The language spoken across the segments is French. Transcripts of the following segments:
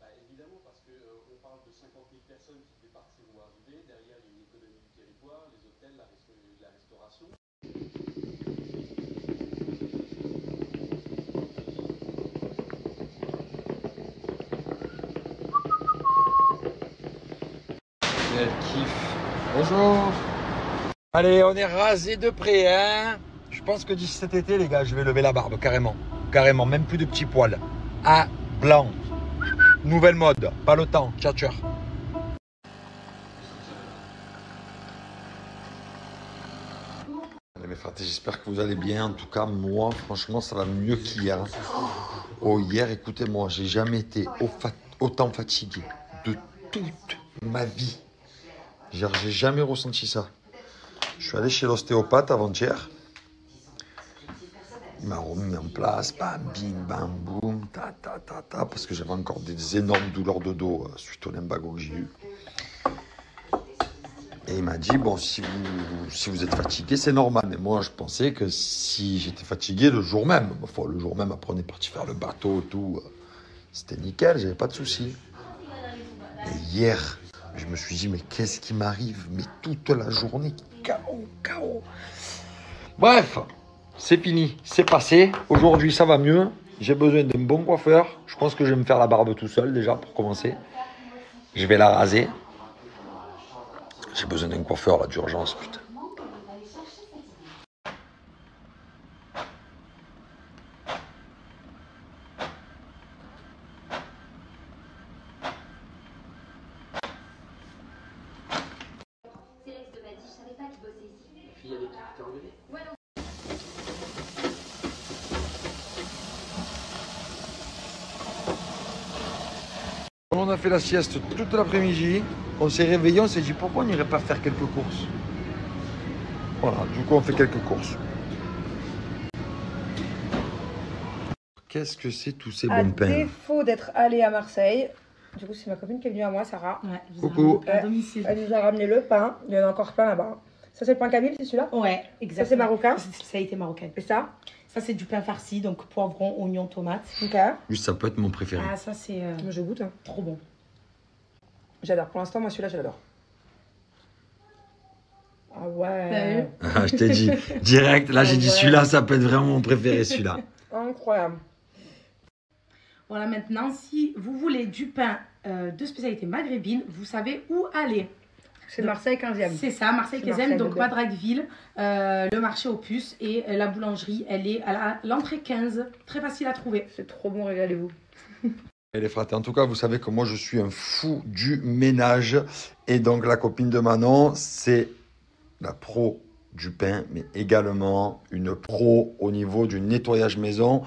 Évidemment, parce qu'on parle de 50 000 personnes qui devaient partir ou arriver. Derrière, il y a une économie du territoire, les hôtels, la restauration. Quel kiff. Bonjour. Allez, on est rasé de près, hein. Je pense que d'ici cet été, les gars, je vais lever la barbe, carrément. Carrément, même plus de petits poils. À blanc. Nouvelle mode, pas le temps. Ciao, ciao. Allez, mes frères, j'espère que vous allez bien. En tout cas, moi, franchement, ça va mieux qu'hier. Oh, hier, écoutez-moi, j'ai jamais été autant fatigué de toute ma vie. Genre, j'ai jamais ressenti ça. Je suis allé chez l'ostéopathe avant-hier. Il m'a remis en place, bam, bim, bam, boum, ta, ta, ta, ta, parce que j'avais encore des énormes douleurs de dos suite au lumbago que j'ai eu. Et il m'a dit, bon, si vous êtes fatigué, c'est normal. Mais moi, je pensais que si j'étais fatigué le jour même, enfin, le jour même, après, on est parti faire le bateau et tout, c'était nickel, j'avais pas de soucis. Et hier, je me suis dit, mais qu'est-ce qui m'arrive? Mais toute la journée, KO, KO. Bref, c'est fini, c'est passé. Aujourd'hui, ça va mieux. J'ai besoin d'un bon coiffeur. Je pense que je vais me faire la barbe tout seul, déjà, pour commencer. Je vais la raser. J'ai besoin d'un coiffeur, là, d'urgence, putain. On a fait la sieste toute l'après-midi. On s'est réveillé, on s'est dit pourquoi on n'irait pas faire quelques courses. Voilà, du coup on fait quelques courses. Qu'est-ce que c'est tous ces bons pains? À défaut d'être allée à Marseille, du coup c'est ma copine qui est venue à moi, Sarah. Ouais, Coucou. à domicile. Elle nous a ramené le pain, il y en a encore plein là-bas. Ça c'est le pain Camille, c'est celui-là? Ouais, exactement. Ça c'est marocain? Ça a été marocain. Et ça? Ça c'est du pain farci, donc poivron, oignon, tomate. Ok. Juste ça peut être mon préféré. Ah ça c'est Moi je goûte. Hein. trop bon. J'adore. Pour l'instant, moi celui-là je l'adore. Ah ouais. Ah, je t'ai dit, direct, là j'ai dit celui-là, ça peut être vraiment mon préféré celui-là. Incroyable. Voilà, maintenant si vous voulez du pain de spécialité maghrébine, vous savez où aller. C'est Marseille 15e. C'est ça, Marseille 15e, Marseille, donc bébé. Madragueville, le marché aux puces et la boulangerie, elle est à l'entrée 15, très facile à trouver. C'est trop bon, régalez-vous. Et les fratés, en tout cas, vous savez que moi je suis un fou du ménage. Et donc la copine de Manon, c'est la pro du pain, mais également une pro au niveau du nettoyage maison.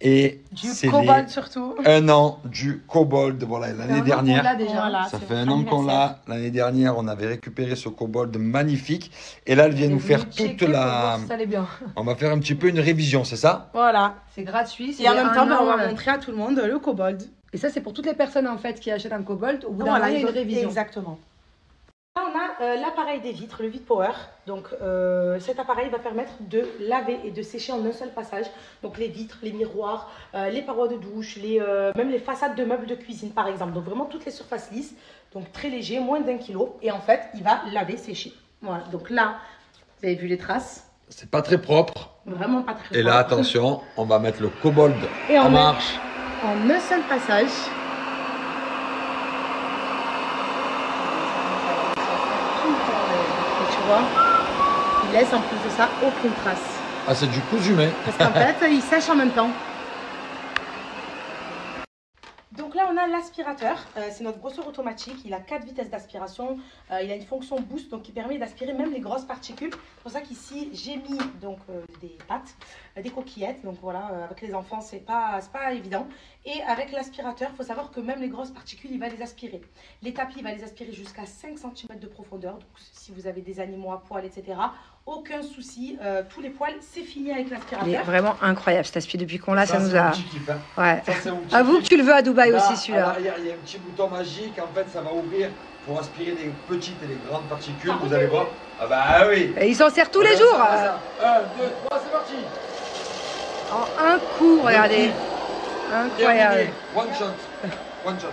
Et Du c'est cobalt surtout. un an du Kobold. Voilà, l'année dernière. Déjà. Voilà, Ça c'est fait un votre an qu'on anniversaire. l'a. L'année dernière, on avait récupéré ce Kobold magnifique. Et là, elle vient nous faire toute la... Ça allait bien. On va faire un petit peu une révision, c'est ça? Voilà. C'est gratuit. Et en même temps, on va montrer. montrer à tout le monde le kobold. Et ça, c'est pour toutes les personnes en fait qui achètent un Cobalt. Au bout d'un Voilà, moment, il y a une révision. Exactement. Là, on a l'appareil des vitres, le Vite Power. Donc, cet appareil va permettre de laver et de sécher en un seul passage. Donc, les vitres, les miroirs, les parois de douche, même les façades de meubles de cuisine, par exemple. Donc, vraiment toutes les surfaces lisses. Donc, très léger, moins d'1 kilo. Et en fait, il va laver, sécher. Voilà. Donc là, vous avez vu les traces. C'est pas très propre. Vraiment pas très Et là, propre. attention, on va mettre le Kobold Et en on met- marche. En un seul passage. Et tu vois, il laisse en plus de ça aucune trace. Ah, c'est du cousu, mais. Parce qu'en fait, il sèche en même temps. Donc là, on a l'aspirateur. C'est notre brosseur automatique. Il a 4 vitesses d'aspiration. Il a une fonction boost donc qui permet d'aspirer même les grosses particules. C'est pour ça qu'ici, j'ai mis donc, des pâtes, des coquillettes. Donc voilà, avec les enfants, c'est pas évident. Et avec l'aspirateur, il faut savoir que même les grosses particules, il va les aspirer. Les tapis, il va les aspirer jusqu'à 5 cm de profondeur. Donc si vous avez des animaux à poil, etc., aucun souci. Tous les poils, c'est fini avec Il est l'aspirateur. vraiment incroyable cet aspirateur. Depuis qu'on l'a, ça nous c'est a. un petit kiff, hein. Ouais. Ça, c'est un petit Avoue kiff. que tu le veux à Dubaï Là, aussi celui-là. alors, il y a un petit bouton magique, en fait, ça va ouvrir pour aspirer les petites et les grandes particules. Vous allez voir. Ah bah oui. Et il s'en sert tous les Regarde jours. ça, regarde ça. 1, 2, 3, c'est parti. En un coup, regardez. Terminé. Incroyable. One shot. One shot.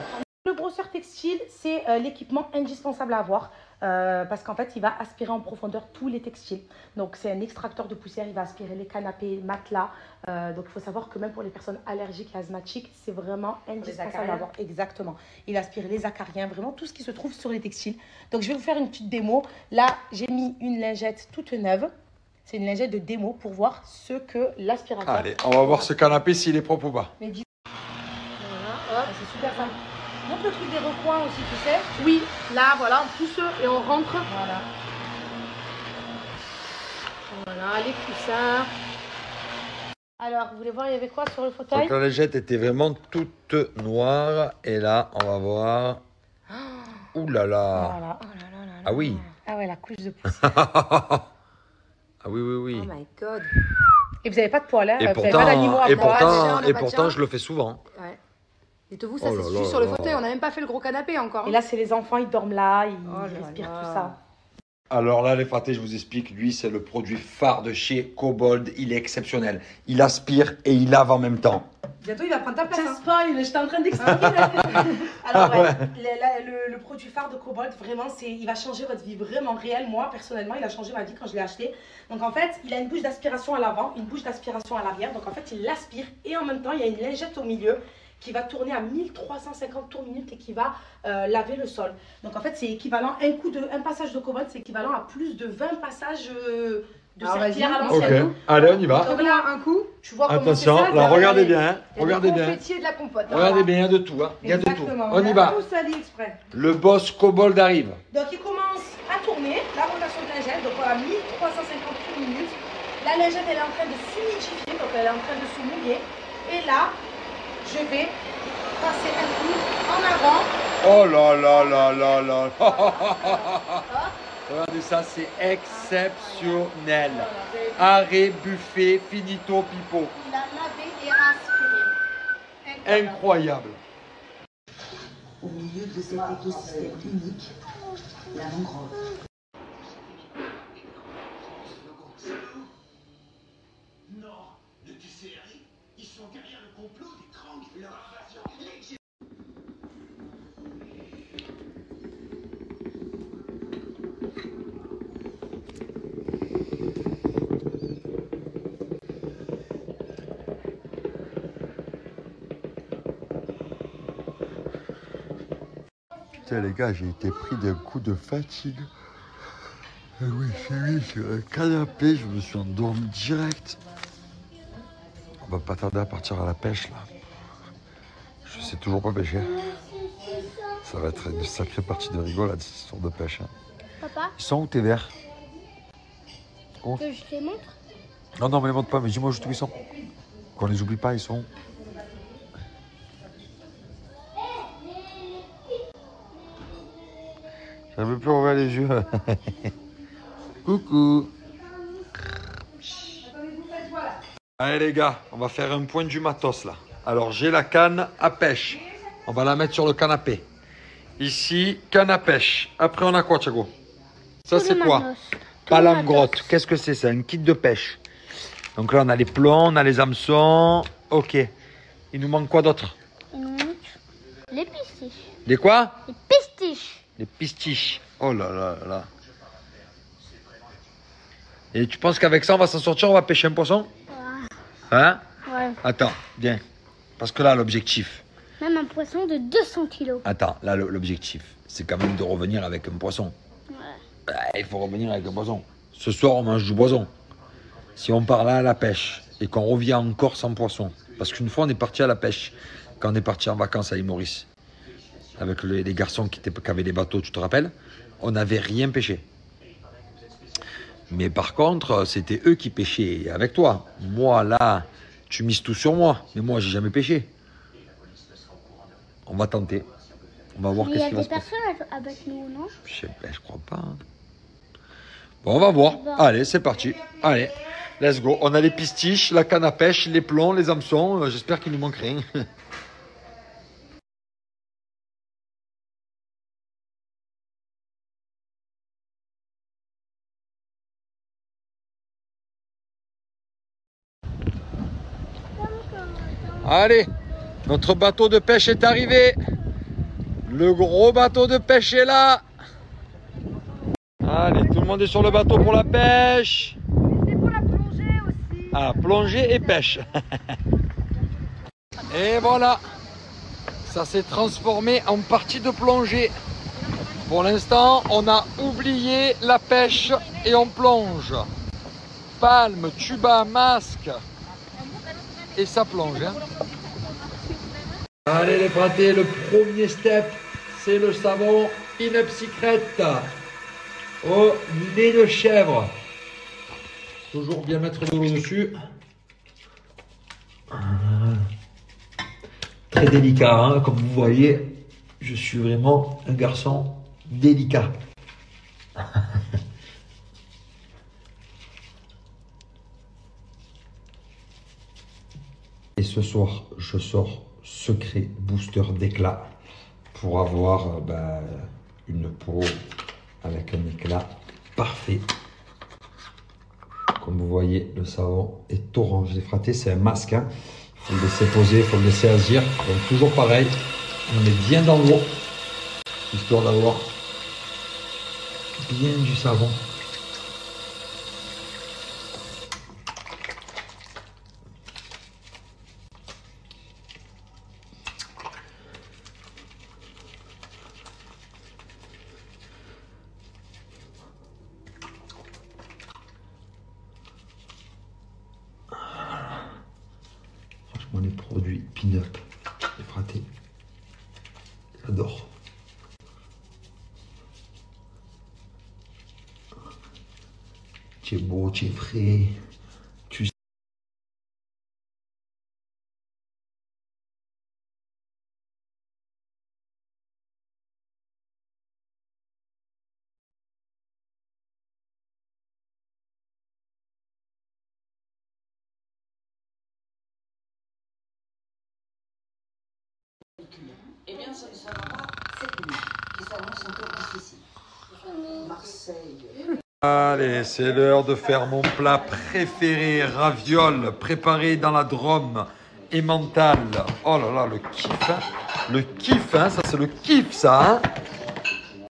Le brosseur textile, c'est l'équipement indispensable à avoir parce qu'en fait, il va aspirer en profondeur tous les textiles. Donc, c'est un extracteur de poussière, il va aspirer les canapés, matelas. Donc, il faut savoir que même pour les personnes allergiques et asthmatiques, c'est vraiment indispensable à avoir. Exactement. Il aspire les acariens, vraiment tout ce qui se trouve sur les textiles. Donc, je vais vous faire une petite démo. Là, j'ai mis une lingette toute neuve. C'est une lingette de démo pour voir ce que l'aspirateur... Allez, on va voir ce canapé s'il est propre ou pas. Mais dis... Voilà, c'est super simple. Montre le truc des recoins aussi, tu sais. Oui, là, voilà, on pousse et on rentre. Voilà. Voilà, les coussins. Alors, vous voulez voir, il y avait quoi sur le fauteuil? Donc la lingette était vraiment toute noire. Et là, on va voir... Ouh là là. Voilà. Oh là là là là. Ah oui. Ah ouais, la couche de poussière. Ah oui, oui, oui. Oh my god. Et vous n'avez pas de poils, hein? Et Vous n'avez pas d'animaux à poils. pourtant, je le fais souvent. Ouais. Et te vous, ça Oh là c'est là juste sur le là. fauteuil. On n'a même pas fait le gros canapé encore. Et là, c'est les enfants, ils dorment là, ils Oh là respirent là. tout ça. Alors là, les fratés, je vous explique. Lui, c'est le produit phare de chez Cobold. Il est exceptionnel. Il aspire et il lave en même temps. Bientôt, il va prendre ta place. Ça Hein. spoil, j'étais en train d'expliquer. Alors ouais, le produit phare de Cobold, vraiment, il va changer votre vie vraiment réelle. Moi, personnellement, il a changé ma vie quand je l'ai acheté. Donc en fait, il a une bouche d'aspiration à l'avant, une bouche d'aspiration à l'arrière. Donc en fait, il l'aspire et en même temps, il y a une lingette au milieu qui va tourner à 1350 tours minute et qui va laver le sol. Donc en fait, c'est équivalent, un passage de Cobold, c'est équivalent à plus de 20 passages de Alors, serpillère à vas-y. Ok, l'ancienne. allez, on y va. Donc là, un coup. Tu vois comment Attention, c'est ça, là, regardez regardez. bien. Hein. Il y a Regardez du bien. confetti et de la compote. hein. Regardez bien, il y a de tout. Hein. Il y a de tout. Exactement. On y va. Tout AliExpress. Le boss Cobold arrive. Donc il commence à tourner la rotation de lingette, donc voilà 1350 tours minutes. La lingette elle est en train de s'humidifier, donc elle est en train de se mouiller. Et là, je vais passer un coup en avant. Oh là là là là là. Regardez ça, c'est exceptionnel. Arrêt, buffet, finito, pipo. Il a lavé et aspiré. Incroyable. Au milieu de cet écosystème unique, la mangrove. Non, le QCRI, ils sont derrière le complot des Krang, leur invasion. Putain les gars, j'ai été pris d'un coup de fatigue. Et oui, j'ai mis sur un canapé, je me suis endormi direct. On va pas tarder à partir à la pêche là. Je sais toujours pas pêcher. Ça va être une sacrée partie de rigolade cette histoire de pêche. Hein. Papa, Ils sont où tes verres? Oh. que je te montre? Non, non, mais les montre pas, mais dis-moi juste où ils sont. Qu'on les oublie pas, ils sont où? J'avais plus ouvert les yeux. Coucou. Allez les gars, on va faire un point du matos là. Alors j'ai la canne à pêche. On va la mettre sur le canapé. Ici, canne à pêche. Après on a quoi, Thiago? Ça Tout c'est le quoi? matos. Palamgrotte. Qu'est-ce que c'est? C'est un kit de pêche. Donc là on a les plombs, on a les hameçons. Ok. Il nous manque quoi d'autre? Il nous manque les pistiches. Les quoi? Les pistiches. Les pistiches. Oh là là là là. Et tu penses qu'avec ça on va s'en sortir, on va pêcher un poisson? Hein? Ouais. Attends, viens. Parce que là l'objectif. Même un poisson de 200 kilos. Attends, là l'objectif, c'est quand même de revenir avec un poisson. Ouais. Il faut revenir avec un poisson. Ce soir on mange du poisson. Si on part là à la pêche et qu'on revient encore sans poisson. Parce qu'une fois on est parti à la pêche, quand on est parti en vacances à l'île Maurice. Avec les garçons qui avaient des bateaux, tu te rappelles? On n'avait rien pêché. Mais par contre, c'était eux qui pêchaient avec toi. Moi, là, tu mises tout sur moi. Mais moi, j'ai jamais pêché. On va tenter. On va voir Mais il y qu'est-ce a qui va des se passer. personnes avec nous, non? Je crois pas. Hein. Bon, on va voir. Allez, c'est parti. Allez, let's go. On a les pistiches, la canne à pêche, les plombs, les hameçons. J'espère qu'il nous manque rien. Allez, notre bateau de pêche est arrivé. Le gros bateau de pêche est là. Allez, tout le monde est sur le bateau pour la pêche. C'est pour la plongée aussi. Ah, plongée et pêche. Et voilà. Ça s'est transformé en partie de plongée. Pour l'instant, on a oublié la pêche et on plonge. Palme, tuba, masque. Et ça plonge. Hein. Allez les fratés, le premier step, c'est le savon In Up Secret au lait de chèvre. Toujours bien mettre de l'eau dessus. Très délicat, hein, comme vous voyez, je suis vraiment un garçon délicat. Et ce soir, je sors secret booster d'éclat pour avoir une peau avec un éclat parfait. Comme vous voyez, le savon est orange défraté, c'est un masque. Hein. Il faut le laisser poser, il faut le laisser agir. Donc toujours pareil, on met bien dans l'eau, histoire d'avoir bien du savon. Les produits Pin-Up et fratés, j'adore. Tu es beau, tu es frais, tu sais. Eh bien, ce ne sera pas cette nuit qui s'annonce encore difficile. Marseille. Allez, c'est l'heure de faire mon plat préféré, ravioles, préparé dans la Drôme, emmental. Oh là là, le kiff, hein. Le kiff, hein, ça c'est le kiff, ça, hein.